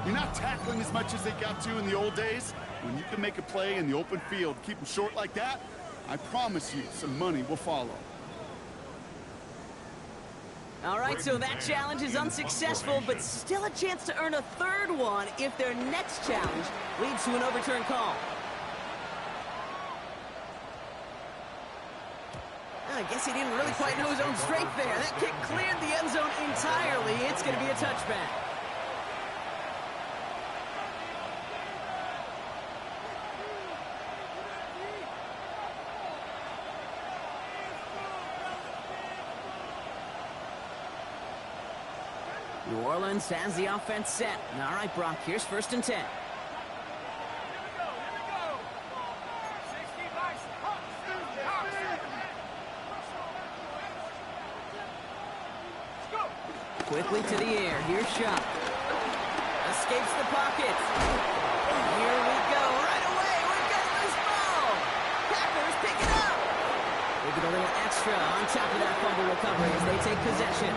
You're not tackling as much as they got to in the old days. When you can make a play in the open field, keep them short like that, I promise you some money will follow. All right, so that challenge is unsuccessful, but still a chance to earn a third one if their next challenge leads to an overturned call. I guess he didn't really quite know his own strength there. That kick cleared the end zone entirely. It's going to be a touchback. New Orleans has the offense set. All right, Brock, here's 1st and 10. Quickly to the air. Here's Shot. Escapes the pocket. Here we go. Right away. We've got a loose ball. Packers pick it up. They get a little extra on top of that fumble recovery as they take possession.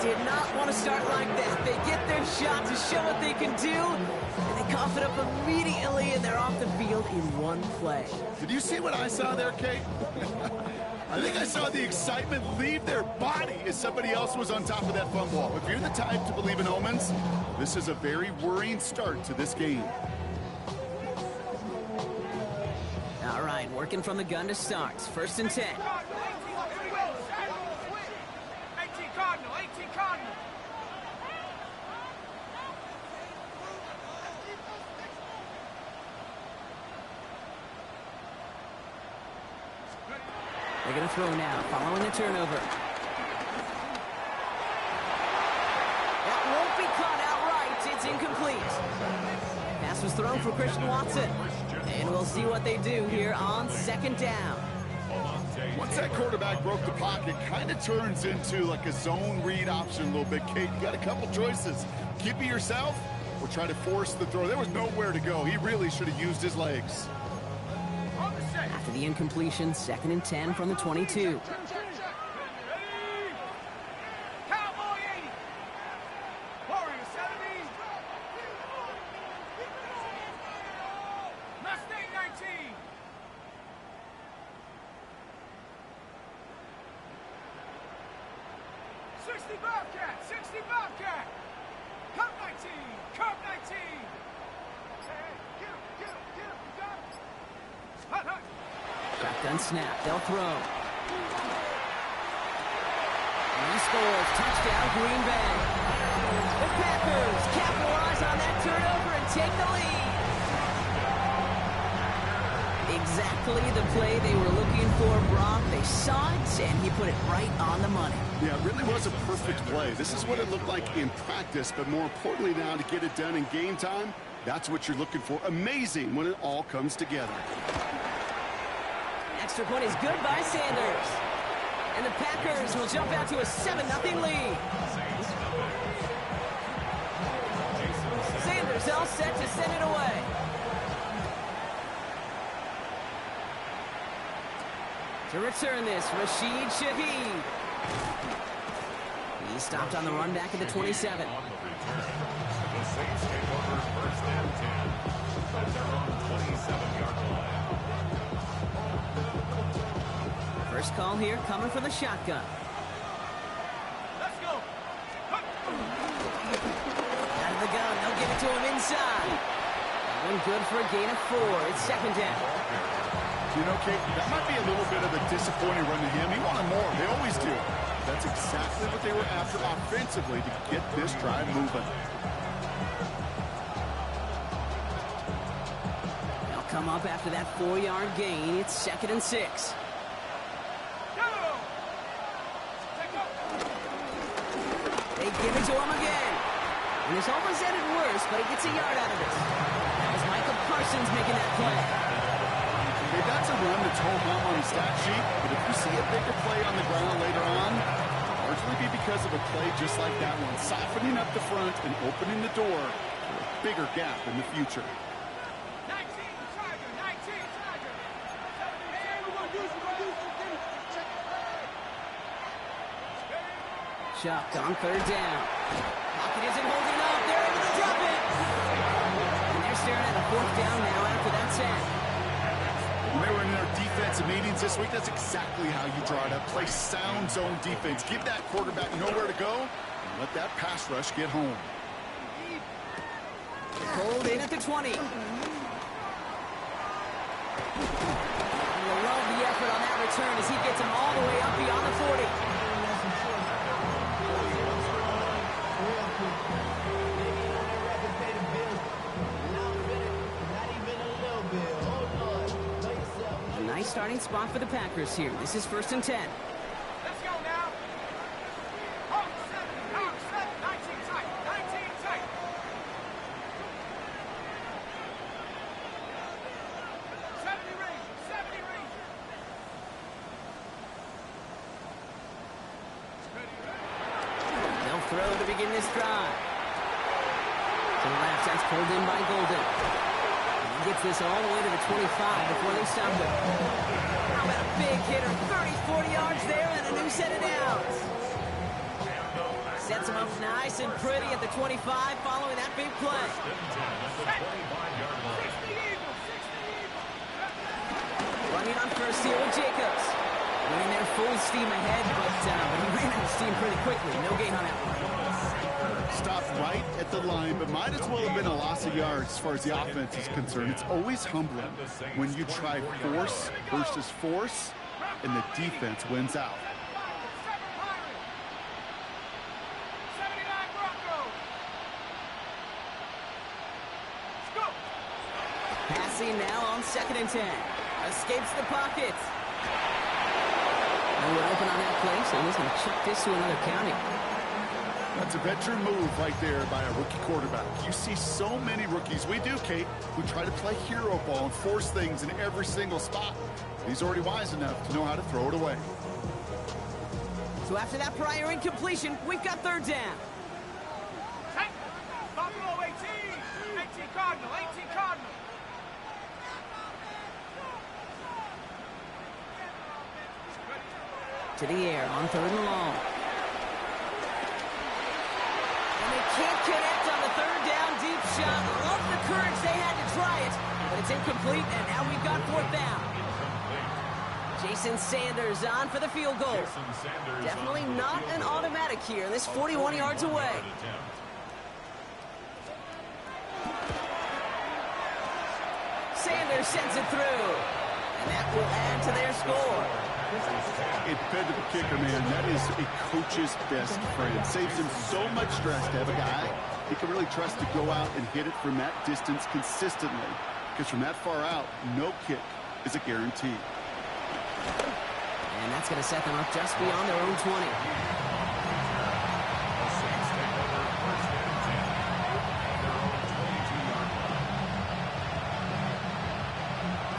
Did not want to start like that. They get their shot to show what they can do, and they cough it up immediately, and they're off the field in one play. Did you see what I saw there, Kate? I think I saw the excitement leave their body as somebody else was on top of that fumble. If you're the type to believe in omens, this is a very worrying start to this game. All right, working from the gun to start. 1st and 10. They're going to throw now, following the turnover. That won't be caught outright. It's incomplete. Pass was thrown for Christian Watson. And we'll see what they do here on 2nd down. Once that quarterback broke the pocket, kind of turns into like a zone read option a little bit, Kate. You got a couple choices. Keep it yourself or try to force the throw. There was nowhere to go. He really should have used his legs. After the incompletion, 2nd and 10 from the 22. Shotgun snap, they'll throw. He scores, touchdown Green Bay. The Packers capitalize on that turnover and take the lead. Exactly the play they were looking for, Brock. They saw it, and he put it right on the money. Yeah, it really was a perfect play. This is what it looked like in practice, but more importantly now to get it done in game time, that's what you're looking for. Amazing when it all comes together. Extra point is good by Sanders. And the Packers will jump out to a 7-0 lead. Sanders all set to send it away. To return this, Rashid Shaheed. He stopped on the run back at the 27. The Saints take over 1st and 10 at their own 27-yard line. First call here coming from the shotgun. Let's go. Out of the gun, they'll give it to him inside. One good for a gain of 4. It's 2nd down. You know, Kate, that might be a little bit of a disappointing run to him. He wanted more. They always do. That's exactly what they were after offensively to get this drive moving. They'll come up after that 4-yard gain. It's 2nd and 6. They give it to him again. And it's almost ended worse, but he gets a yard out of it. That was Michael Parsons making that play. Hey, that's a run that's home run on the stat sheet, but if you see a bigger play on the ground later on, it'll largely be because of a play just like that one, softening up the front and opening the door for a bigger gap in the future. 19, Tiger, 19, Tiger. Chuck on 3rd down. Pocket isn't holding up. They're able to drop it. And they're staring at a fourth down now after that sack. When they were in their defensive meetings this week, that's exactly how you draw it up. Play sound zone defense. Give that quarterback nowhere to go, and let that pass rush get home. Pulled in at the 20. You'll love the effort on that return as he gets him all the way up beyond the 40. A nice starting spot for the Packers here. This is 1st and 10. Let's go now. Home 7, 19 tight, 19 tight. 70 Rangers, 70 Rangers. They'll throw to begin this drive. To the left, that's pulled in by Golden. He gets this all the way to the 25 before they stop him. How about a big hitter? 30, 40 yards there and a new set of downs. Sets him up nice and pretty at the 25 following that big play. 60 Eagles, 60 Eagles. Running on first here with Jacobs. Running there full steam ahead, but he ran out of steam pretty quickly. No gain on that one. Stopped right at the line, but might as well have been a loss of yards as far as the offense is concerned. It's always humbling when you try force versus force, and the defense wins out. 79 Broncos. Let's go. Passing now on 2nd and 10. Escapes the pocket. No one open on that play, so he's going to chuck this to another county. That's a veteran move right there by a rookie quarterback. You see so many rookies, we do, Kate, who try to play hero ball and force things in every single spot. He's already wise enough to know how to throw it away. So after that prior incompletion, we've got 3rd down. Tank. Buffalo 18. 18 Cardinal, 18 Cardinal. To the air on 3rd and long. And they can't connect on the 3rd down deep shot. Love the courage they had to try it, but it's incomplete, and now we've got 4th down. Jason Sanders on for the field goal. Definitely not an automatic here. This 41 yards away. Sanders sends it through, and that will add to their score. It fed to the kicker, man. That is a coach's best friend. Saves him so much stress to have a guy he can really trust to go out and hit it from that distance consistently. Because from that far out, no kick is a guarantee. And that's going to set them up just beyond their own 20.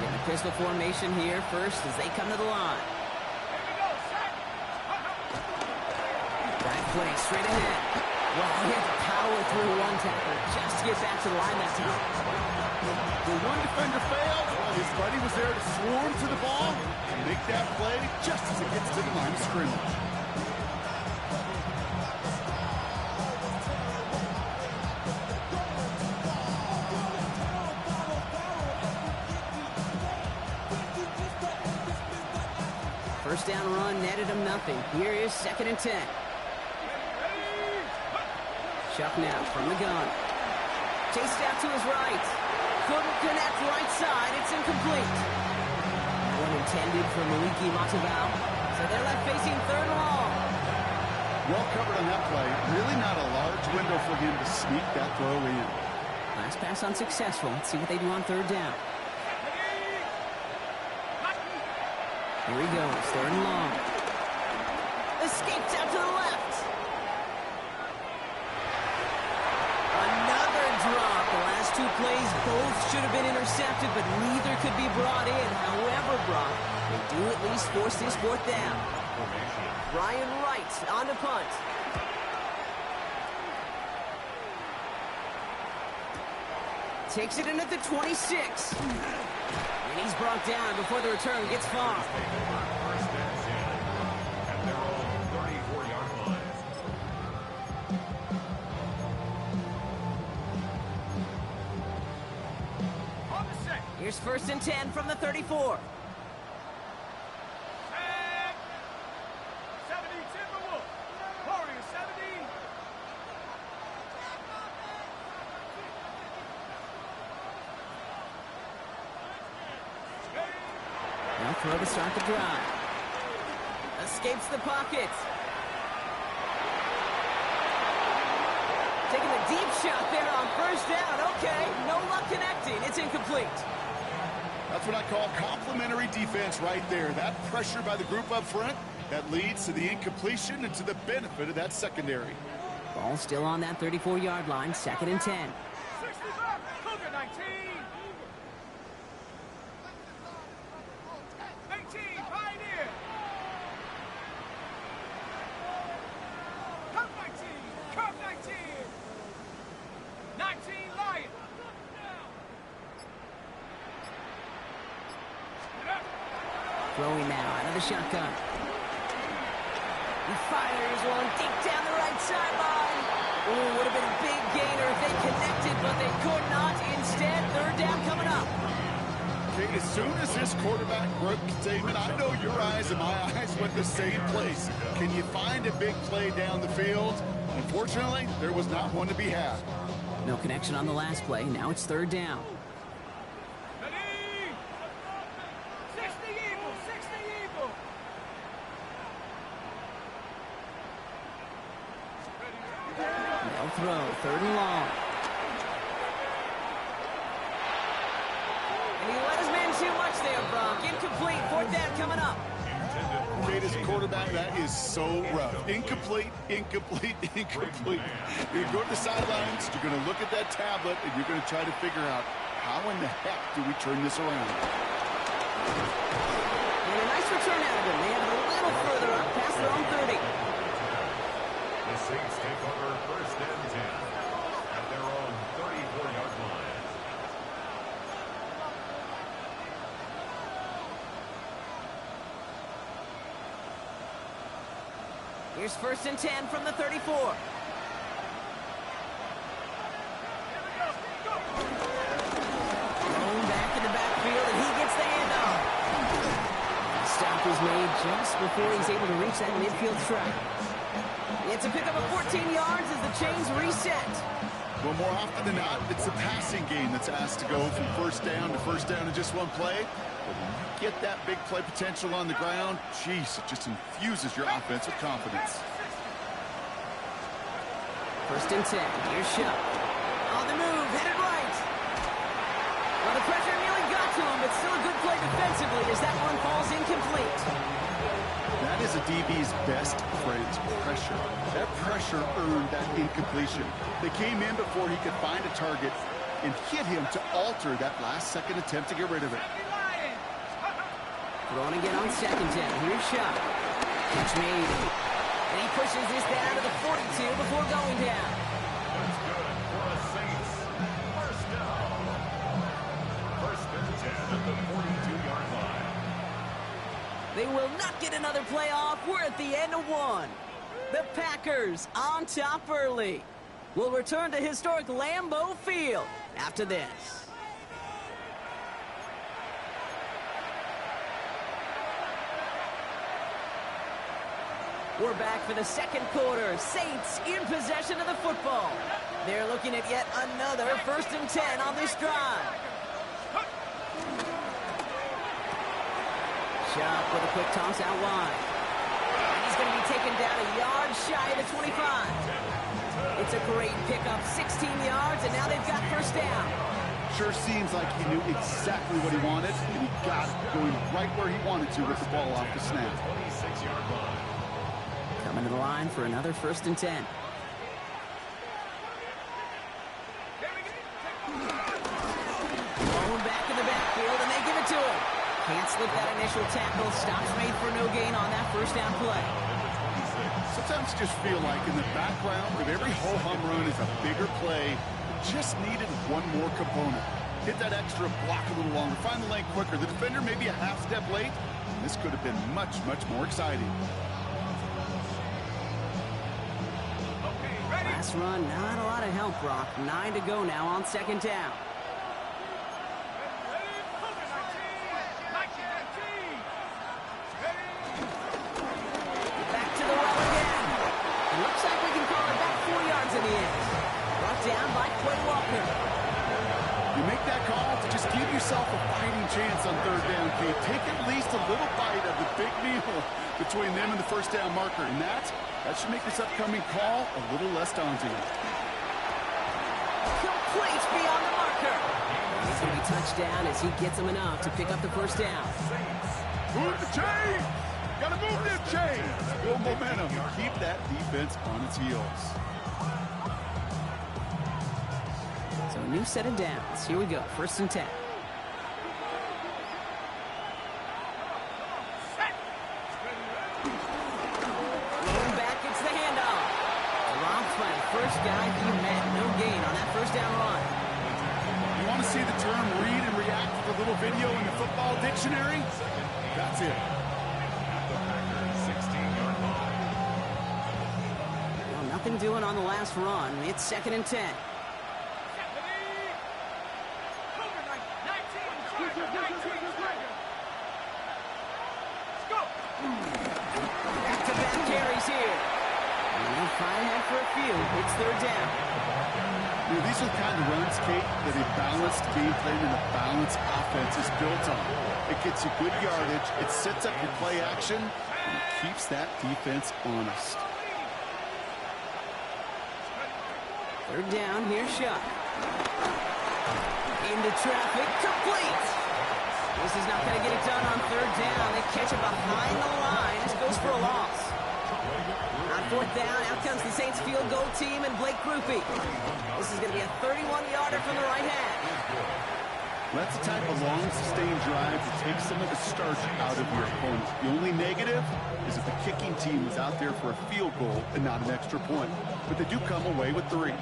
Getting a pistol formation here first as they come to the line. That play straight ahead. Well, he had to power through one tackle just to get back to the line that time. The one defender failed. His buddy was there to swarm to the ball and make that play just as it gets to the line of scrimmage. First down run netted him nothing. Here is 2nd and 10. Chuck now from the gun. Chased out to his right. Couldn't connect right side. It's incomplete. One intended for Maliki Matavao. So they're left facing 3rd and long. Well covered on that play. Really not a large window for him to sneak that throw in. Last pass unsuccessful. Let's see what they do on 3rd down. Here he goes. 3rd and long. Escapes out to the left. Another drop. The last 2 plays both should have been intercepted, but neither could be brought in. However, Brock, they do at least force this 4th down. Brian Wright on the punt. Takes it in at the 26. And he's brought down before the return gets far. Here's 1st and 10 from the 34. And 70 Timberwolves. Warriors 70. Now throw to start the drive. Escapes the pocket. Taking a deep shot there on 1st down. Okay, no luck connecting. It's incomplete. That's what I call complimentary defense right there. That pressure by the group up front, that leads to the incompletion and to the benefit of that secondary. Ball still on that 34-yard line, 2nd and 10. 65. Cougar 19. 18. Pioneer. Cup 19. Cup 19. 19. Lion. Throwing now out of the shotgun. He fires one deep down the right sideline. Ooh, would have been a big gainer if they connected, but they could not. Instead, 3rd down coming up. Okay, as soon as this quarterback broke containment, I know your eyes and my eyes went the same place. Can you find a big play down the field? Unfortunately, there was not one to be had. No connection on the last play. Now it's 3rd down. Ready. 60 Eagles. 60 Eagles. They'll throw. 3rd and long. And he let his man too much there, Brock. Incomplete. 4th down coming up. Okay, as a quarterback, that is so rough. Incomplete, incomplete, incomplete. You're going to the sidelines, you're going to look at that tablet, and you're going to try to figure out how in the heck do we turn this around. And a nice return out of him. They have it a little further up past their own 30. The Saints take over 1st and 10 at their own 34-yard line. Here's 1st and 10 from the 34. Thrown back in the backfield, and he gets the handoff. The stop is made just before he's able to reach that midfield strike. It's a pickup of 14 yards as the chains reset. Well, more often than not, it's the passing game that's asked to go from 1st down to 1st down in just one play. But when you get that big play potential on the ground, geez, it just infuses your offense with confidence. 1st and 10. Here's Shuck. On the move, headed right. Well, the pressure nearly got to him, but still a good play defensively as that one falls incomplete. That is a DB's best friend, pressure. That pressure earned that incompletion. They came in before he could find a target and hit him to alter that last-second attempt to get rid of it. Throwing again on 2nd down. Here's Shuck. Catch made. And he pushes this down to the 42 before going down. That's good for the Saints. 1st down. 1st and 10 at the 42-yard line. They will not get another play off. We're at the end of one. The Packers on top early. We'll return to historic Lambeau Field after this. We're back for the 2nd quarter. Saints in possession of the football. They're looking at yet another 1st and 10 on this drive. Shuck with a quick toss out wide. And he's going to be taken down a yard shy of the 25. It's a great pickup, 16 yards, and now they've got 1st down. Sure seems like he knew exactly what he wanted, and he got it going right where he wanted to with the ball off the snap. 26-yard line. Coming to the line for another 1st and 10. Thrown back in the backfield, and they give it to him. Can't slip that initial tackle. Stops made for no gain on that 1st down play. Sometimes you just feel like in the background of every ho-hum run is a bigger play. Just needed one more component. Hit that extra block a little longer. Find the lane quicker. The defender may be a half step late. And this could have been much, much more exciting. Last run, not a lot of help, Brock. 9 to go now on 2nd down. yourself a fighting chance on third down, Keith. Take at least a little bite of the big meal between them and the first down marker. And that should make this upcoming call a little less daunting. Complete beyond the marker. He's going to be touchdown as he gets him enough to pick up the first down. Move the chain! Gotta move this chain! Build momentum. Keep that defense on its heels. So a new set of downs. Here we go. 1st and 10. Going back, it's the handoff. Dropped by the first guy he met. No gain on that first down run. You want to see the term read and react with a little video in the football dictionary? That's it. Well, nothing doing on the last run. It's 2nd and 10. Back-to-back carries here. And they'll find that for a few. It's 3rd down. You know, these are the kind of runs, Kate, that a balanced game plan and a balanced offense is built on. It gets you good yardage, it sets up your play action, and it keeps that defense honest. 3rd down, here's Shuck. Into traffic, complete. This is not going to get it done on 3rd down. They catch it behind the line. This goes for a loss. On 4th down, out comes the Saints field goal team and Blake Grupe. This is going to be a 31-yarder from the right hand. That's the type of long, sustained drive to take some of the starch out of your opponent. The only negative is if the kicking team is out there for a field goal and not an extra point. But they do come away with 3.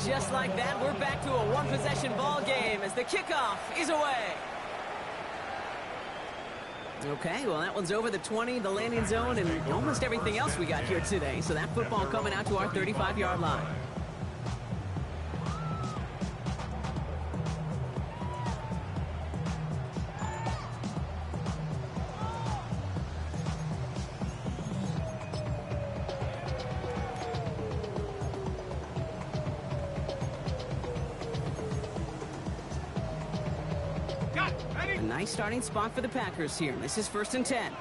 Just like that, we're back to a one-possession ball game as the kickoff is away. Okay, well, that one's over the 20, the landing zone, and almost everything else we got here today. So that football coming out to our 35-yard line. A nice starting spot for the Packers here. This is 1st and 10.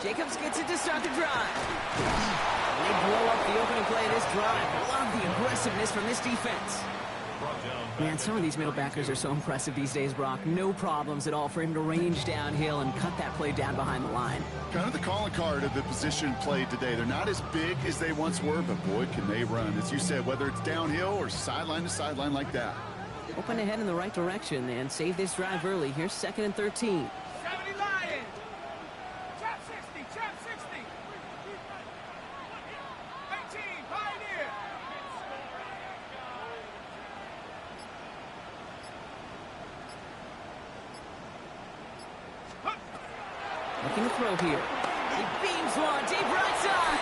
Jacobs gets it to start the drive. And they blow up the opening play of this drive. Love the aggressiveness from this defense. Man, some of these middle backers are so impressive these days, Brock. No problems at all for him to range downhill and cut that play down behind the line. Kind of the calling card of the position played today. They're not as big as they once were, but boy, can they run. As you said, whether it's downhill or sideline to sideline like that. Open ahead in the right direction and save this drive early. Here's 2nd and 13. 70 Lions. Trap 60, trap 60. 18, Pioneer. Looking to throw here. He beams one, deep right side.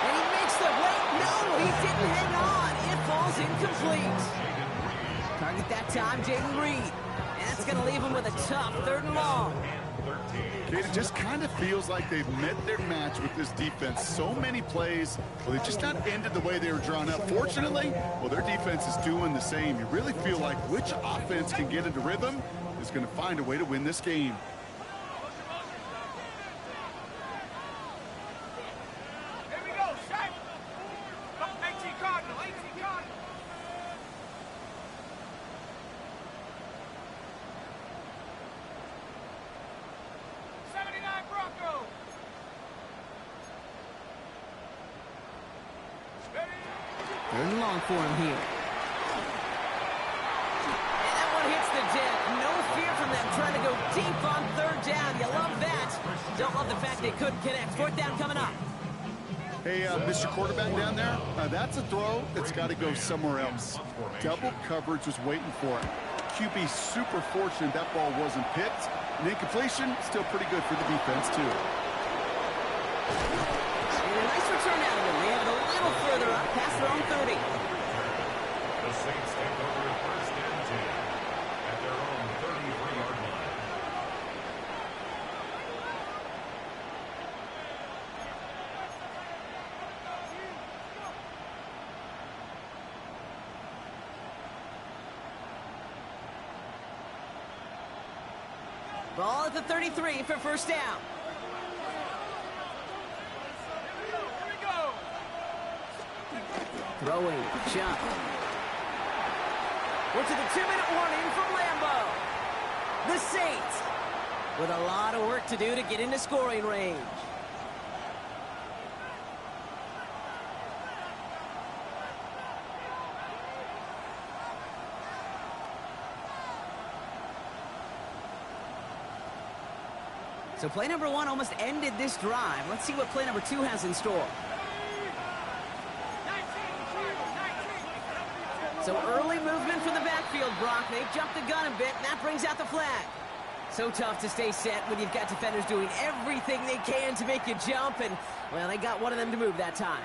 And he makes the wait. No, he didn't hang on. It falls incomplete. Target that time, Jayden Reed. And that's going to leave him with a tough 3rd and long. It just kind of feels like they've met their match with this defense. So many plays, well, they just not ended the way they were drawn up. Fortunately, well, their defense is doing the same. You really feel like which offense can get into rhythm is going to find a way to win this game. Here we go, set. 18 Cardinal, 18 Cardinal. Bronco. 3rd and long for him here. And that one hits the deck. No fear from them trying to go deep on 3rd down. You love that. Don't love the fact they couldn't connect. 4th down coming up. Hey, Mr. Quarterback down there, that's a throw that's got to go somewhere else. Double coverage was waiting for it. QB super fortunate that ball wasn't picked. And incompletion, still pretty good for the defense, too. And a nice return out of him. They have it a little Ball at the 33 for first down. Here we go. Throwing, Chubb. We're to the 2-minute warning from Lambeau. The Saints with a lot of work to do to get into scoring range. So play number 1 almost ended this drive. Let's see what play number 2 has in store. So early movement from the backfield, Brock. They've jumped the gun a bit, and that brings out the flag. So tough to stay set when you've got defenders doing everything they can to make you jump, and, well, they got one of them to move that time.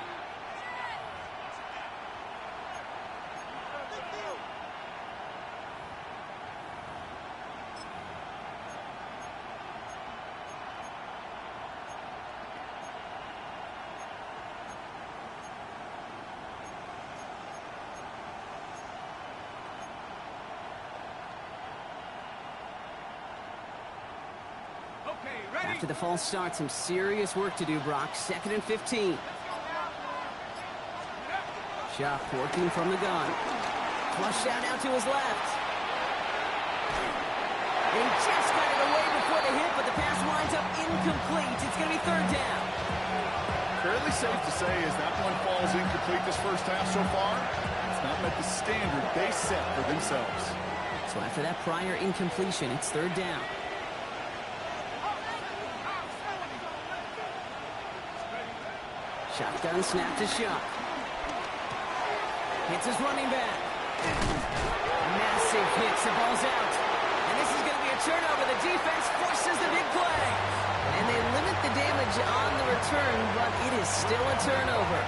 Okay, ready? After the false start, some serious work to do, Brock. 2nd and 15. Shuck working from the gun. Flushed out now to his left. They just got it away before the hit, but the pass winds up incomplete. It's going to be 3rd down. Fairly safe to say as that one falls incomplete this first half so far, it's not met the standard they set for themselves. So after that prior incompletion, it's 3rd down. Shotgun snap to Shuck. Hits his running back. Massive hits. The ball's out. And this is going to be a turnover. The defense forces the big play. And they limit the damage on the return, but it is still a turnover.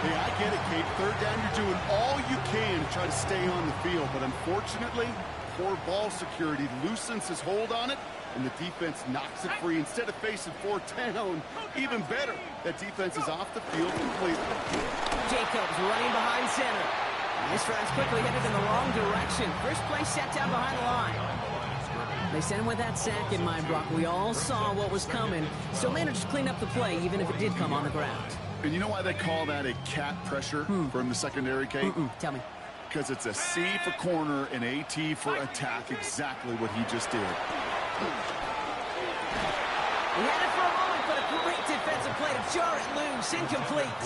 Hey, I get it, Kate. 3rd down, you're doing all you can to try to stay on the field. But unfortunately, poor ball security loosens his hold on it, and the defense knocks it free. Instead of facing 4th down, even better, that defense is off the field completely. Jacobs running behind center. And this drive's quickly headed in the wrong direction. First play set down behind the line. They sent him with that sack in mind, Brock. We all saw what was coming. Still managed to clean up the play, even if it did come on the ground. And you know why they call that a cat pressure from the secondary, Kate? Tell me. Because it's a C for corner and a T for attack, exactly what he just did. He had it for a moment, but a great defensive play to jar it loose. Incomplete.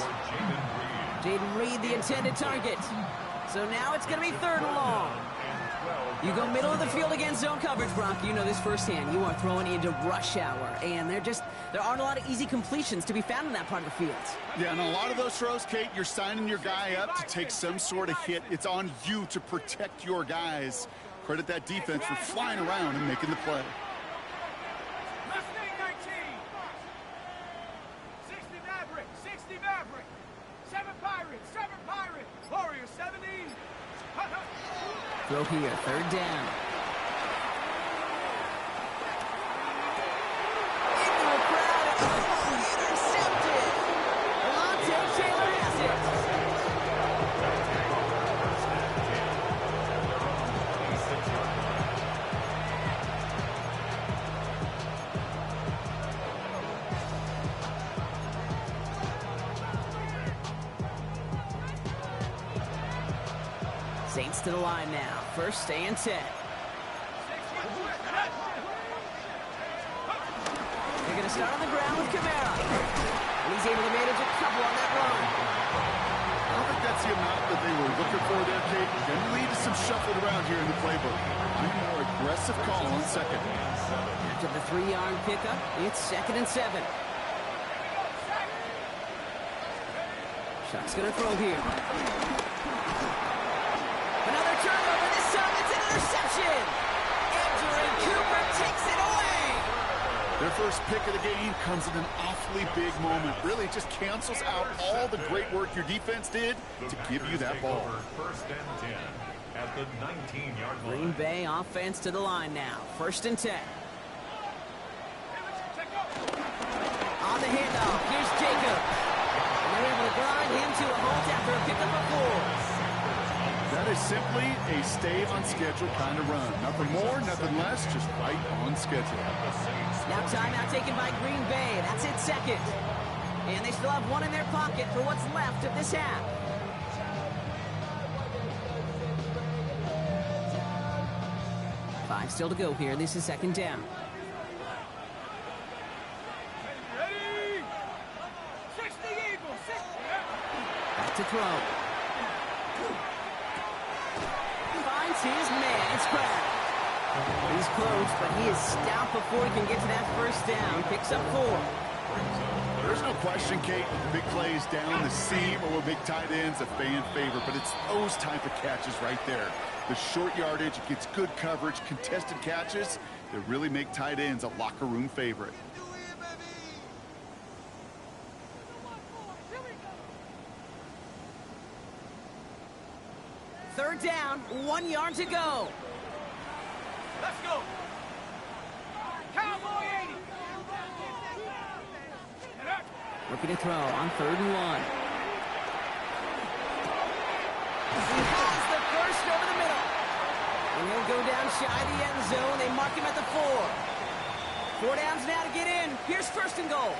Jaden Reed, the intended target. So now it's going to be 3rd and long. You go middle of the field against zone coverage, Brock. You know this firsthand. You are throwing into rush hour, and there aren't a lot of easy completions to be found in that part of the field. Yeah, and a lot of those throws, Kate, you're signing your guy up to take some sort of hit. It's on you to protect your guys. Credit that defense for flying around and making the play. Mustang 19. 60 Maverick. 60 Maverick. 7 Pirates. 7 Pirates. Warrior 70. Throw here, 3rd down. Into the crowd. Intercepted. Alontae Taylor has it. Saints to the line now. 1st and 10. They're going to start on the ground with Kamara. And he's able to manage a couple on that run. I don't think that's the amount that they were looking for there, Kate. Can lead to some shuffling around here in the playbook. I'm more aggressive call on 2nd. After the 3-yard pickup, it's 2nd and 7. Shuck's going to throw here. Another turnover. This time it's an interception. Andrew Cooper takes it away. Their first pick of the game comes in an awfully big moment. Really just cancels out all the great work your defense did to give you that ball. 1st and 10 at the 19-yard line. Green Bay offense to the line now. 1st and 10. On the handoff, here's Jacob. And they're able to grind him to a halt after a pickup of 4. That is simply a stay on schedule kind of run. Nothing more, nothing less, just right on schedule. Now timeout taken by Green Bay. That's it, second. And they still have one in their pocket for what's left of this half. Five still to go here. This is second down. Ready? 60 Eagles, 60. Back to throw. Finds his man. It's Crab. He's close, but he is stopped before he can get to that first down. Picks up 4. There's no question, Kate, the big plays down the seam or with big tight ends, a fan favorite, but it's those type of catches right there. The short yardage, it gets good coverage, contested catches that really make tight ends a locker room favorite. Third down, 1 yard to go. Let's go. Cowboy 80. And up. Looking to throw on 3rd and 1. He has the first over the middle. And he'll go down shy of the end zone. They mark him at the 4. 4 downs now to get in. Here's 1st and goal.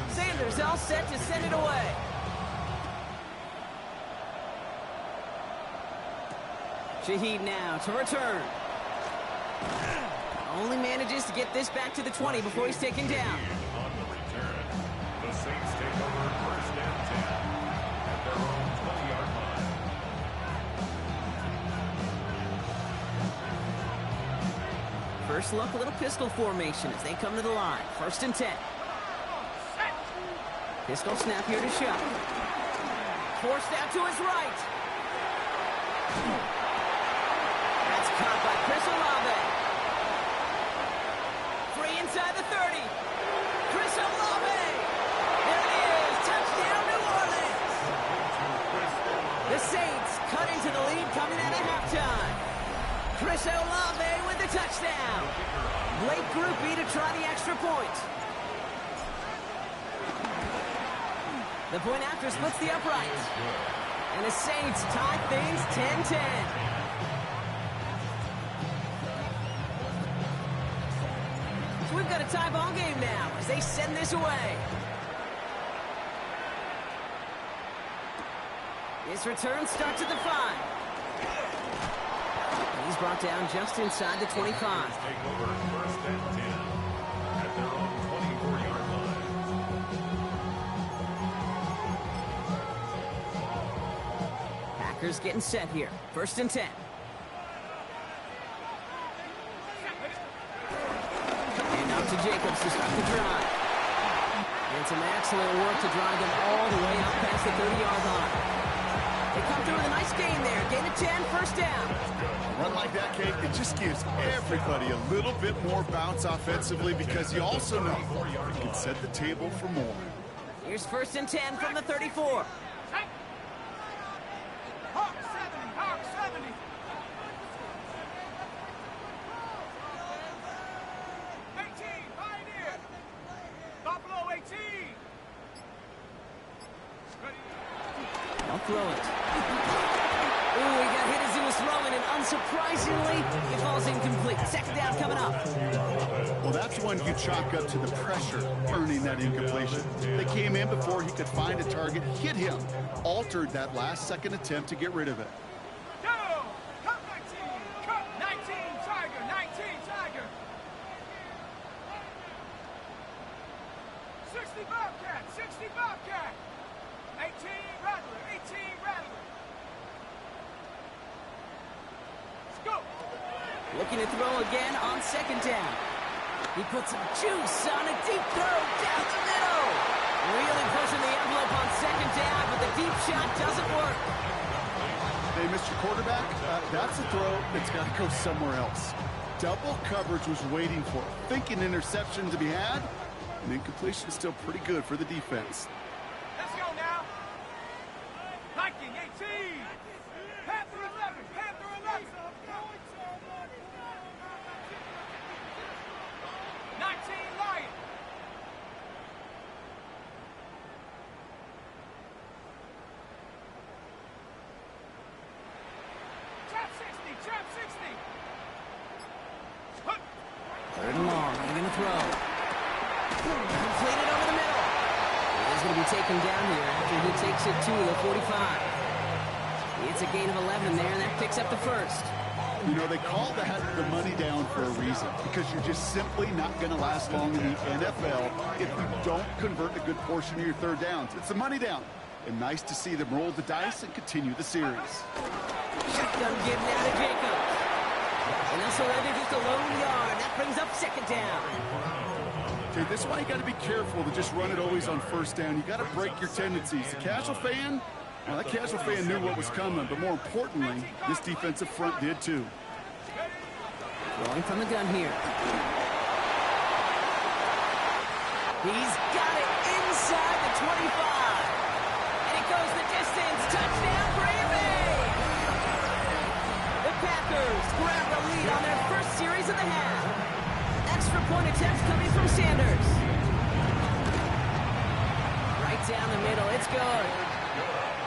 Sanders all set to send it away. Shaheed now to return. Only manages to get this back to the 20 before he's taken down. On the return, the Saints take over 1st and 10 at their own 20-yard line. First look, a little pistol formation as they come to the line. 1st and 10. Pistol snap here to Shuck. Forced out to his right. That's caught by Chris Olave. Free inside the 30. Chris Olave. There it is. Touchdown, New Orleans. The Saints cut into the lead coming out of halftime. Chris Olave with the touchdown. Blake Grupe to try the extra point. The point after splits the uprights. And the Saints tie things 10-10. So we've got a tie ball game now as they send this away. This return starts at the 5. And he's brought down just inside the 25. Take over 1st and 10 at their own 24-yard line. Packers getting set here. 1st and 10. And out to Jacobs to start the drive. And some excellent work to drive them all the way out past the 30-yard line. They come through with a nice gain there. Gain of 10, 1st down. A run like that, Kate, it just gives everybody a little bit more bounce offensively because you also know you can set the table for more. Here's 1st and 10 from the 34. Hawk 70, Hawk 70. Pioneer. Buffalo 18. They'll throw it. Ooh, he got hit as he was throwing, and unsurprisingly, it falls incomplete. 2nd down coming up. Well, that's one you chalk up to the pressure earning that incompletion. They came in before he could find a target, hit him, altered that last-second attempt to get rid of it. Go! Cut 19! Cut 19! Tiger! 19! Tiger! 60 Bobcat! 60 Bobcat! 18 Rattler! 18 Rattler! Let's go! Looking to throw again on 2nd down. He puts some juice on a deep throw down the middle. Really pushing the envelope on 2nd down, but the deep shot doesn't work. Hey, Mr. Quarterback, that's a throw that's got to go somewhere else. Double coverage was waiting for it. Thinking interception to be had, And incompletion is still pretty good for the defense. Let's go now. Viking 18. Panther 11. Panther 11. 19 Lion. Trap 60. Trap 60. Third and long. He's going to throw. Completed over the middle. He's going to be taken down here after he takes it to the 45. It's a gain of 11 there, and that picks up the first. You know, they call that the money down for a reason, because you're just simply not going to last long in the NFL if you don't convert a good portion of your third downs. It's the money down. And nice to see them roll the dice and continue the series. Shotgun give now to Jacobs. And they'll surrender just a lone yard. That brings up second down. Okay, this is why you got to be careful to just run it always on first down. You got to break your tendencies. The casual fan, well, that casual fan knew what was coming, but more importantly, this defensive front did too. Going from the gun here. He's got it inside the 25. And it goes the distance. Touchdown, Green Bay! The Packers grab the lead on their first series of the half. Extra point attempts coming from Sanders. Right down the middle. It's good.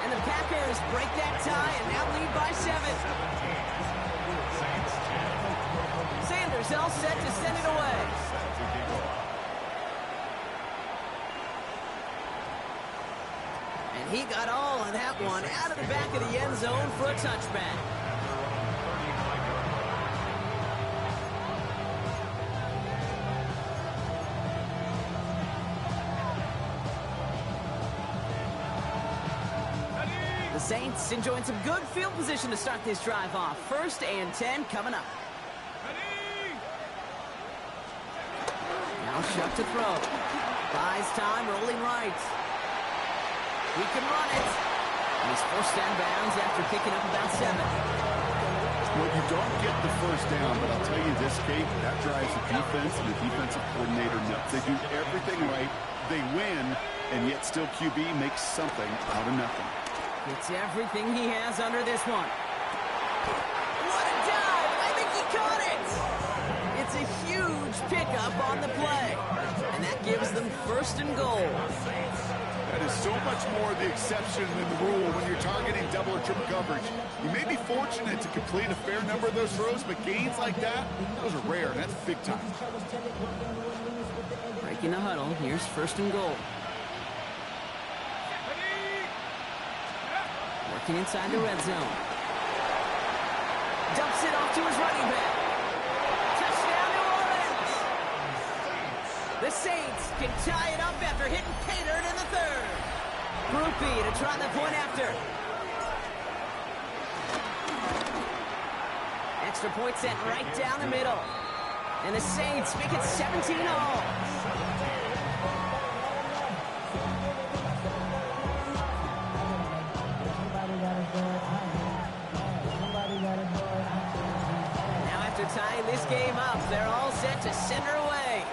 And the Packers break that tie and now lead by 7. Sanders all set to send it away. And he got all of that one out of the back of the end zone for a touchback. The Saints enjoying some good field position to start this drive off. 1st and 10 coming up. Now Shuck to throw. Buys time, rolling right. He can run it. And he's forced down bounds after picking up about 7. Well, you don't get the first down, but I'll tell you this, Kate, that drives the defense and the defensive coordinator nuts. They do everything right. They win, and yet still QB makes something out of nothing. It's everything he has under this one. What a dive! I think he caught it! It's a huge pickup on the play. And that gives them 1st and goal. That is so much more the exception than the rule when you're targeting double or triple coverage. You may be fortunate to complete a fair number of those throws, but gains like that, those are rare. That's big time. Breaking the huddle. Here's 1st and goal. Working inside the red zone. Dumps it off to his running back. Touchdown, New Orleans! The Saints can tie it up after hitting pay dirt in the 3rd. Groupie to try the point after. Extra point sent right down the middle. And the Saints make it 17-all. Now after tying this game up, they're all set to send her away.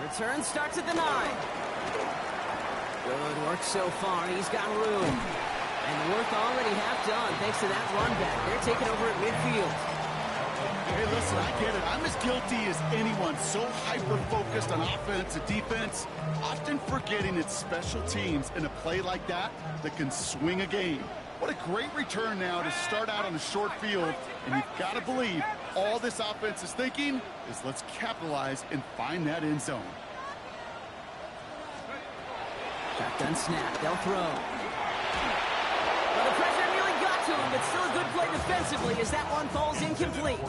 Return starts at the 9. Good work so far. He's got room. And the work already half done thanks to that run back. They're taking over at midfield. Hey, listen, I get it. I'm as guilty as anyone. So hyper-focused on offense and defense, often forgetting it's special teams in a play like that that can swing a game. What a great return now to start out on the short field. And you've got to believe all this offense is thinking is let's capitalize and find that end zone. Shotgun snap. They'll throw. Well, the pressure nearly got to him, but still a good play defensively as that one falls incomplete.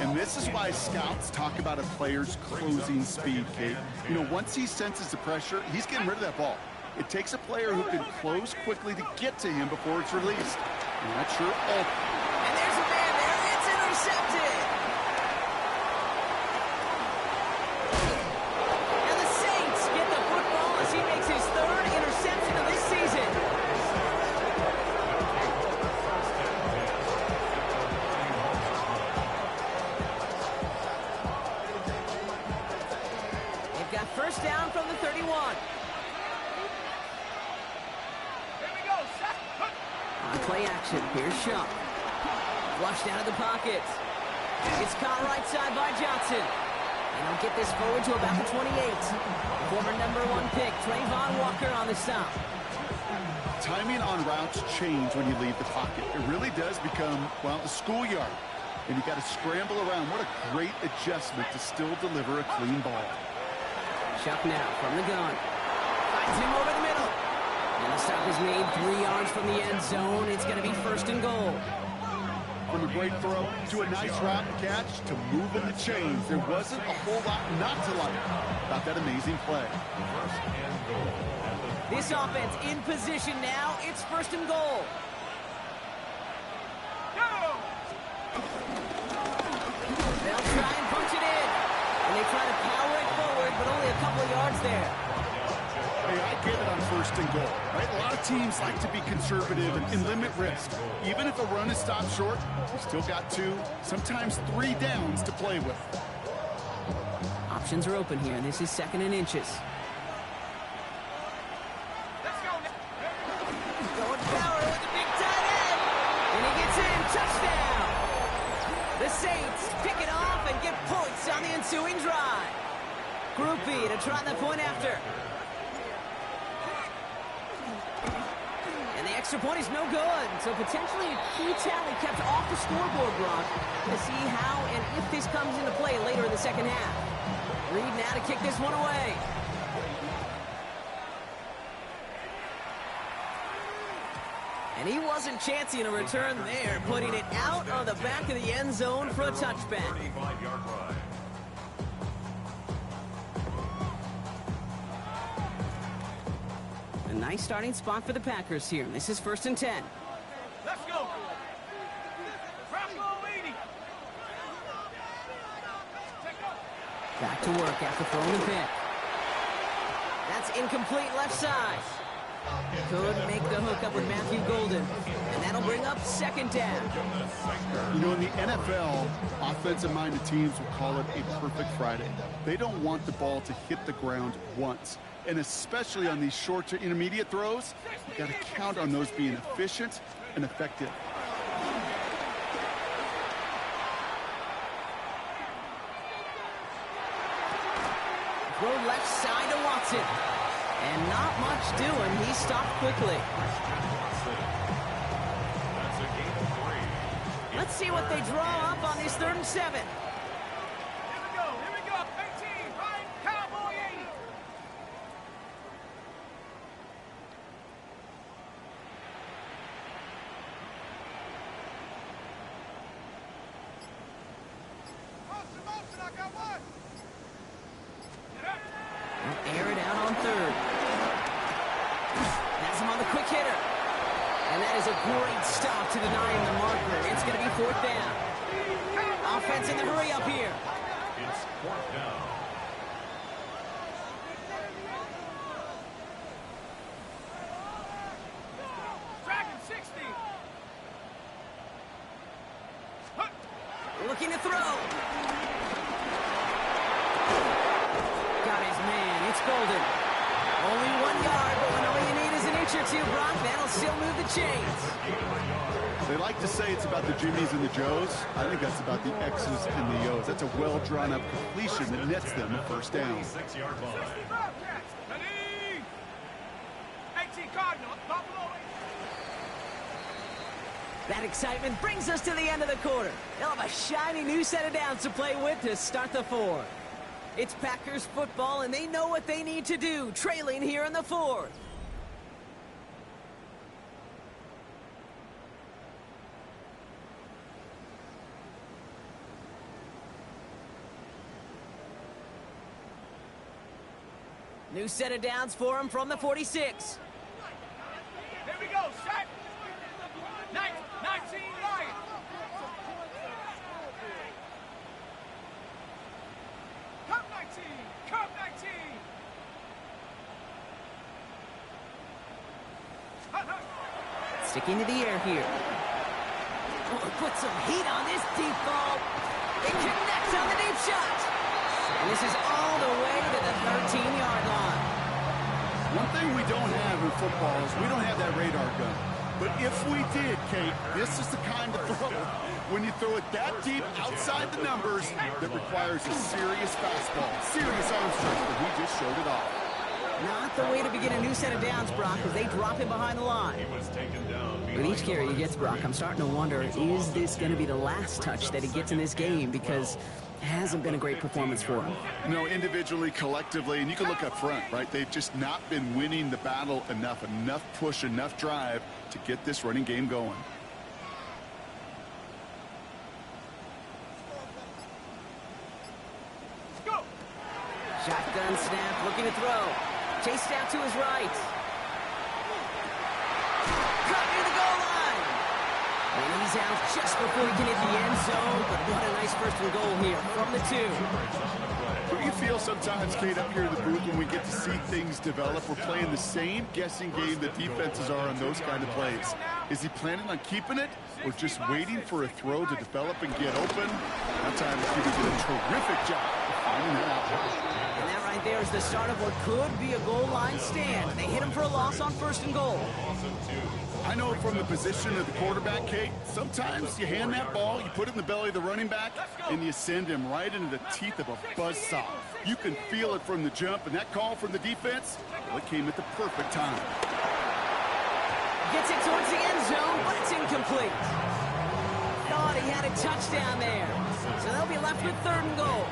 And this is why scouts talk about a player's closing speed, Kate. You know, once he senses the pressure, he's getting rid of that ball. It takes a player who can close quickly to get to him before it's released. And that's your ult. And there's a man there. It's intercepted. And the Saints get the football as he makes his 3rd interception of this season. first down from the 31. Here we go. Set. Hook. On play action, here's Shump. Flushed out of the pocket. It's caught right side by Johnson. And he'll get this forward to about the 28. Former number 1 pick, Trayvon Walker on the stop. Timing on routes change when you leave the pocket. It really does become, well, the schoolyard. And you got to scramble around. What a great adjustment to still deliver a clean ball. Shump now from the gun. Finds him over the middle. And the stop is made 3 yards from the end zone. It's going to be first and goal. From a great throw to a nice route and catch to moving the chains. There wasn't a whole lot not to like about that amazing play. First and goal. This offense in position now. It's first and goal. Go. They'll try and punch it in. And they try to power it forward, but only a couple of yards there. Hey, I get it on first and goal, right? A lot of teams like to be conservative and limit risk. Even if a run is stopped short, you still got 2, sometimes 3 downs to play with. Options are open here, and this is second and inches. Let's go. Going power with the big tight end. And he gets in. Touchdown. The Saints pick it off and get points on the ensuing drive. Group B to try the point after. And the extra point is no good. So potentially a key tally kept off the scoreboard, Brock, to see how and if this comes into play later in the second half. Reed now to kick this one away. And he wasn't chancing a return there, putting it out of the back of the end zone for a touchback. 35-yard line. A nice starting spot for the Packers here. This is first and 10. Let's go. Bronco 80. Take up. Back to work after throwing the pick. That's incomplete left side. Could make the hook up with Matthew Golden. And that'll bring up second down. You know, in the NFL, offensive-minded teams will call it a perfect Friday. They don't want the ball to hit the ground once. And especially on these short to intermediate throws, you got to count on those being efficient and effective. Throw left side to Watson. And not much doing. He stopped quickly. That's a gain of 3. Let's see what they draw up on this third and 7. Here we go. Here we go. 18. Right. Cowboy 80. Motion. I got one. Get up. They'll air it out on third. That's him on the quick hitter. And that is a great stop to deny him the marker. It's going to be fourth down. Offense in the hurry up here. It's 4th down. Dragon 60. Hook. Looking to throw. Got his man. It's Golden. Only 1 yard, but when all you need is an inch or two, Brock, that'll still move the chains. They like to say it's about the Jimmies and the Joes. I think that's about the X's and the O's. That's a well-drawn-up completion that nets them a first down. 6-yard line. 60 Bobcats. Ready. 18 Cardinals. Buffalo 80. That excitement brings us to the end of the quarter. They'll have a shiny new set of downs to play with to start the fourth. It's Packers football, and they know what they need to do, trailing here in the fourth. New set of downs for him from the 46. Here we go. Set. 19 Lions. Cup 19. Cup 19. Sticking to the air here. Oh, put some heat on this deep ball. It connects on the deep shot. And this is all the way to the 15-yard line. One thing we don't have in football is we don't have that radar gun. But if we did, Kate, this is the kind of throw, when you throw it that deep outside the numbers, that requires a serious fastball, serious arm strength, but he just showed it off. Not the way to begin a new set of downs, Brock, as they drop him behind the line. With each carry he gets, Brock, I'm starting to wonder, is this going to be the last touch that he gets in this game? Because it hasn't been a great performance for him. No, individually, collectively, and you can look up front, right? They've just not been winning the battle enough push, enough drive to get this running game going. Go! Shotgun snap, looking to throw. Chased out to his right. Cut near the goal line. And he's out just before he can hit the end zone. But what a nice first and goal here from the 2. Don't you feel sometimes, Kate, up here in the booth when we get to see things develop, we're playing the same guessing game that defenses are on those kind of plays? Is he planning on keeping it or just waiting for a throw to develop and get open? That time he did a terrific job of finding that out. And that right there is the start of what could be a goal line stand. They hit him for a loss on first and goal. I know from the position of the quarterback, Kate, sometimes you hand that ball, you put it in the belly of the running back, and you send him right into the teeth of a buzzsaw. You can feel it from the jump, and that call from the defense, well, it came at the perfect time. Gets it towards the end zone, but it's incomplete. Thought he had a touchdown there. So they'll be left with third and goal.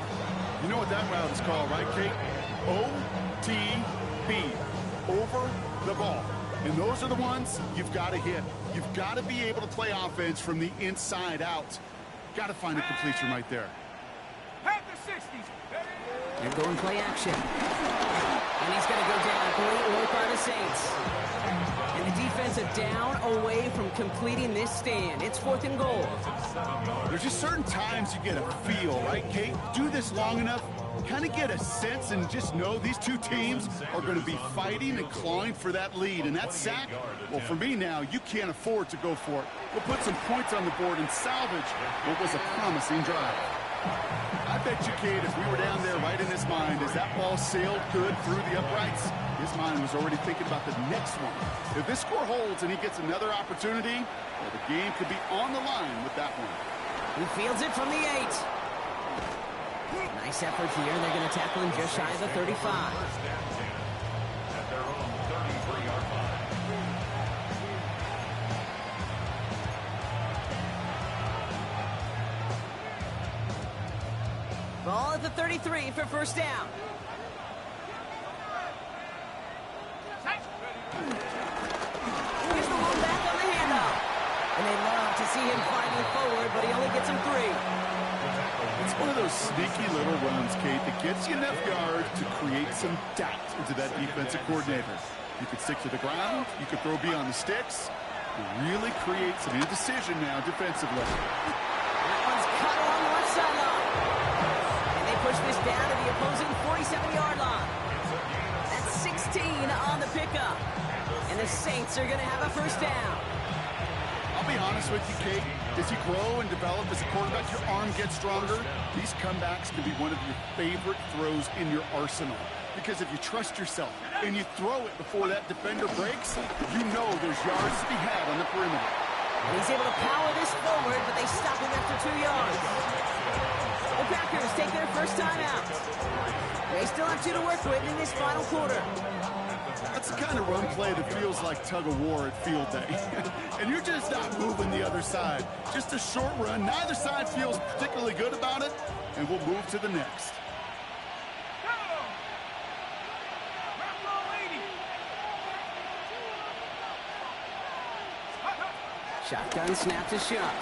You know what that route is called, right, Kate? OTB, over the ball. And those are the ones you've got to hit. You've got to be able to play offense from the inside out. Got to find a completion right there. Have the 60s. They're going play action. And he's going to go down. Great work by the Saints. And the defense is down away from completing this stand. It's fourth and goal. There's just certain times you get a feel, right, Kate? Do this long enough, kind of get a sense and just know these two teams are going to be fighting and clawing for that lead. And that sack, well, for me now, you can't afford to go for it. We'll put some points on the board and salvage what was a promising drive. I bet you, Kate, if we were down there right in his mind, as that ball sailed good through the uprights, his mind was already thinking about the next one. If this score holds and he gets another opportunity, well, the game could be on the line with that one. He fields it from the 8. Nice effort here. They're going to tackle him just shy of the 35. Ball at the 33 for first down. Here's the one back on the handoff. And they love to see him fighting forward, but he only gets him 3. It's one of those sneaky little runs, Kate, that gets you enough yard to create some doubt into that defensive coordinator. You could stick to the ground, you could throw beyond the sticks, and really create some indecision now defensively. That one's cut along the left sideline. And they push this down to the opposing 47-yard line. That's 16 on the pickup. And the Saints are going to have a first down. I'll be honest with you, Kate. As you grow and develop as a quarterback, your arm gets stronger. These comebacks can be one of your favorite throws in your arsenal. Because if you trust yourself and you throw it before that defender breaks, you know there's yards to be had on the perimeter. And he's able to power this forward, but they stop him after 2 yards. The Packers take their first time out. They still have 2 to work with in this final quarter. That's the kind of run play that feels like tug-of-war at field day. And you're just not moving the other side. Just a short run. Neither side feels particularly good about it, and we'll move to the next. Shotgun snap to Shuck.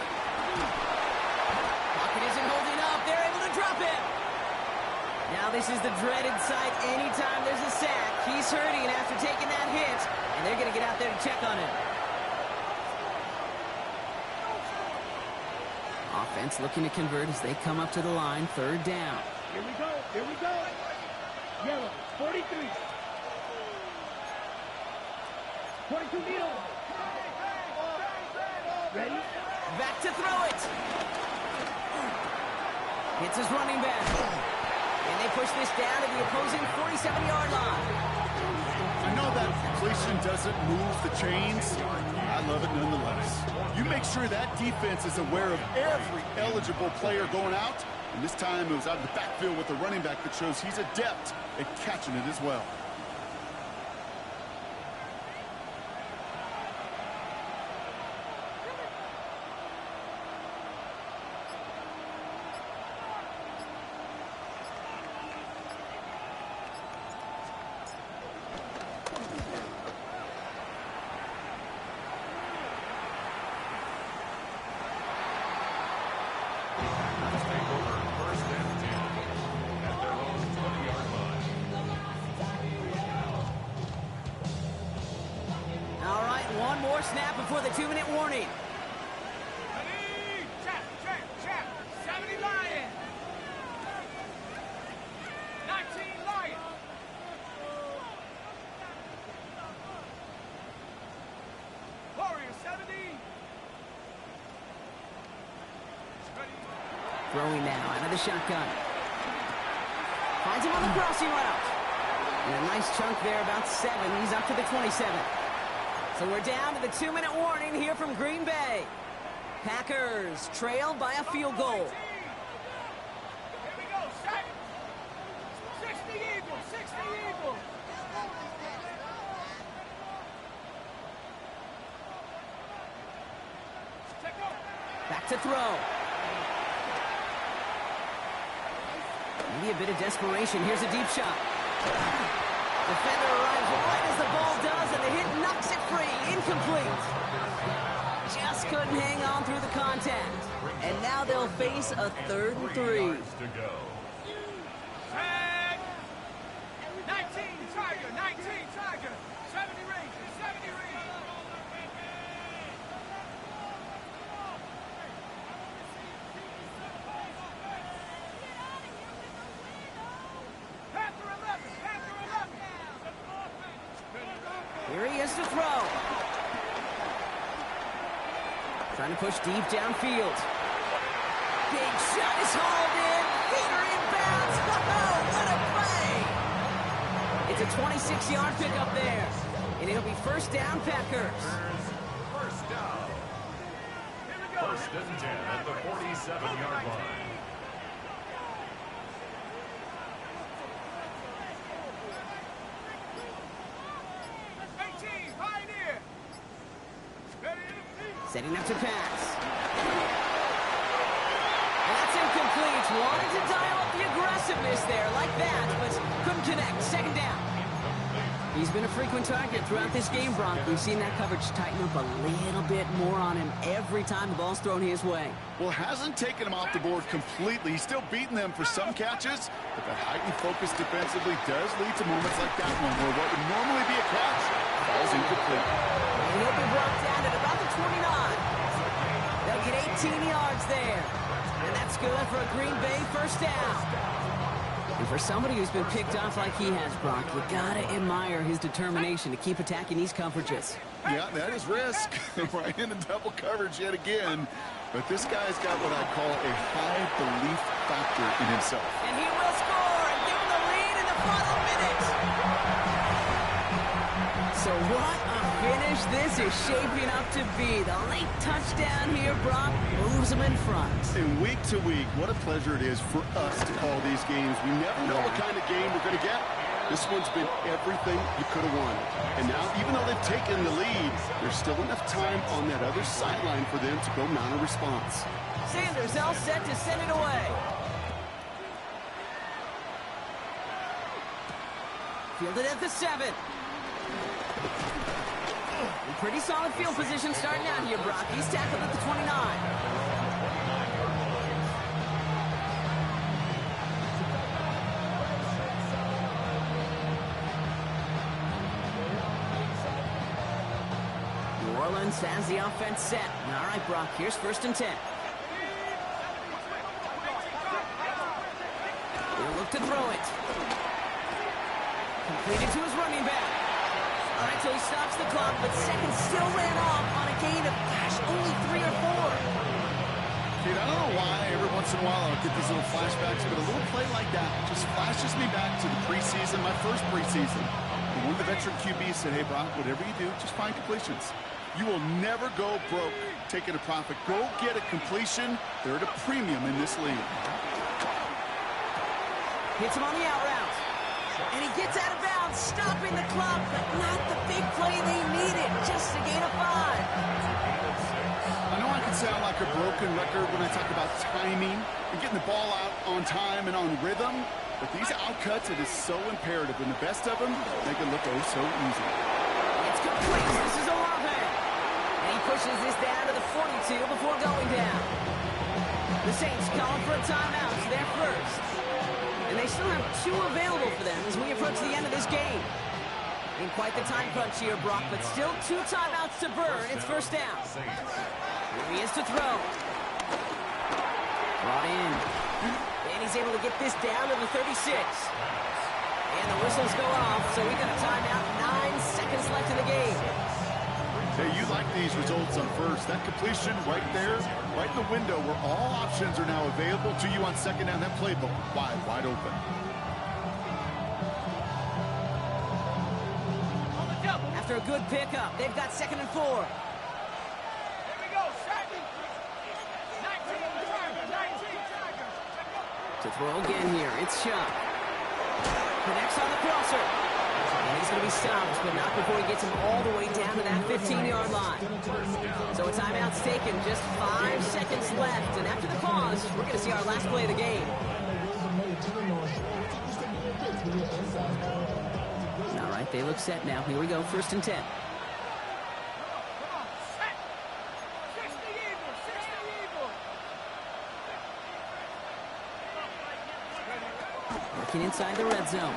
Pocket isn't holding up. They're able to drop him. Now this is the dreaded sight anytime there's a sack. He's hurting after taking that hit, and they're going to get out there to check on him. Offense looking to convert as they come up to the line, third down. Here we go. Here we go. Yellow, 43. 22 needle. Ready? Back to throw it. Hits his running back. And they push this down to the opposing 47-yard line. I know that completion doesn't move the chains. I love it nonetheless. You make sure that defense is aware of every eligible player going out. And this time it was out of the backfield with a running back that shows he's adept at catching it as well. One more snap before the 2-minute warning. Check. 70 Lion. 19 Lion. Warrior 70. Ready. Throwing now out of the shotgun. Finds him on the crossing route. And a nice chunk there, about 7. He's up to the 27. So we're down to the 2-minute warning here from Green Bay. Packers trail by a field goal. Here we go, set. 60 Eagles, 60 Eagles. Take over. Back to throw. Maybe a bit of desperation. Here's a deep shot. Defender arrives right as the ball does, and the hit knocks it free. Incomplete. Just couldn't hang on through the contact. And now they'll face a 3rd and 3. Yards to go. Set. 19 Tiger, 19 Tiger. 70 Rangers, 70 Rangers. Panther 11, Panther 11. Here he is to throw. Trying to push deep downfield. Big shot is hauled in. Peter inbounds. Oh, what a play! It's a 26-yard pickup there. And it'll be first down, Packers. First down. Here we go. First and 10 at the 47-yard line. Pioneer. Ready to feed. Setting up to pass. That's incomplete. Wanted to dial up the aggressiveness there like that, but couldn't connect. Second down. He's been a frequent target throughout this game, Brock. We've seen that coverage tighten up a little bit more on him every time the ball's thrown his way. Well, hasn't taken him off the board completely. He's still beating them for some catches, but that heightened focus defensively does lead to moments like that one where what would normally be a catch falls incomplete. And he'll be brought down at about the 29. They'll get 18 yards there. And that's good for a Green Bay first down. And for somebody who's been picked off like he has, Brock, you gotta admire his determination to keep attacking these coverages. Yeah, that is risk. Right into double coverage yet again. But this guy's got what I call a high belief factor in himself. And he will score and give him the lead in the final minute. So what a finish this is shaping up to be. The late touchdown here, Brock, moves him in front. And week to week, what a pleasure it is for us to call these games. We never know what kind of game we're going to get. This one's been everything you could have wanted. And now, even though they've taken the lead, there's still enough time on that other sideline for them to go mount a response. Sanders all set to send it away. Fielded at the 7. Pretty solid field position starting out here, Brock. He's tackled at the 29. New Orleans has the offense set. All right, Brock, here's first and 10. He'll look to throw it. Completed to his running back. All right, so he stops the clock, but seconds still ran off on a gain of, only 3 or 4. Dude, I don't know why every once in a while I'll get these little flashbacks, but a little play like that just flashes me back to the preseason, my first preseason. And one of the veteran QBs said, hey, Brock, whatever you do, just find completions. You will never go broke taking a profit. Go get a completion. They're at a premium in this league. Hits him on the out route. And he gets out of bounds, stopping the clock, but not the big play they needed. Just a gain of 5. I know I can sound like a broken record when I talk about timing and getting the ball out on time and on rhythm, but these outcuts, it is so imperative. And the best of them, they can look oh so easy. It's complete. This is Olave. And he pushes this down to the 42 before going down. The Saints calling for a timeout. It's their first. And they still have 2 available for them as we approach the end of this game. In quite the time crunch here, Brock, but still 2 timeouts to burn. It's first down. Here he is to throw. Brought in. And he's able to get this down to the 36. And the whistles go off, so we got a timeout. 9 seconds left in the game. Hey, you like these results on first. That completion right there, right in the window where all options are now available to you on second down. That playbook wide open. After a good pickup, they've got 2nd and 4. Here we go, second. 19 Tiger, 19 Tiger. To throw again here, it's Chubb. Connects on the crosser. And he's going to be stopped, but not before he gets him all the way down to that 15-yard line. So a timeout's taken, just 5 seconds left. And after the pause, we're going to see our last play of the game. All right, they look set now. Here we go, 1st and 10. Come on, set. 60 Eagle, 60 Eagle. Working inside the red zone.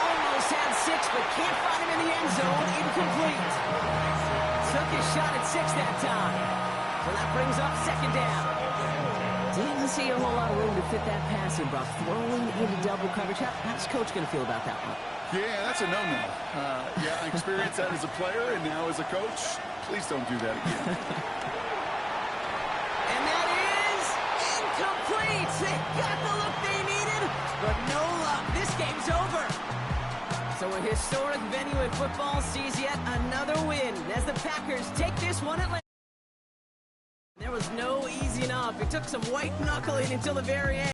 Almost had 6, but can't find him in the end zone. Incomplete. Took his shot at 6 that time. So that brings up 2nd down. Didn't see a whole lot of room to fit that pass in, Brock. Throwing into double coverage. How's Coach going to feel about that one? Yeah, that's a no-no. Yeah, I experienced that as a player and now as a coach. Please don't do that again. And that is incomplete. They got the look they needed, but no luck. This game's over. So a historic venue in football sees yet another win as the Packers take this one at Atlanta. There was no easing up. It took some white knuckling until the very end.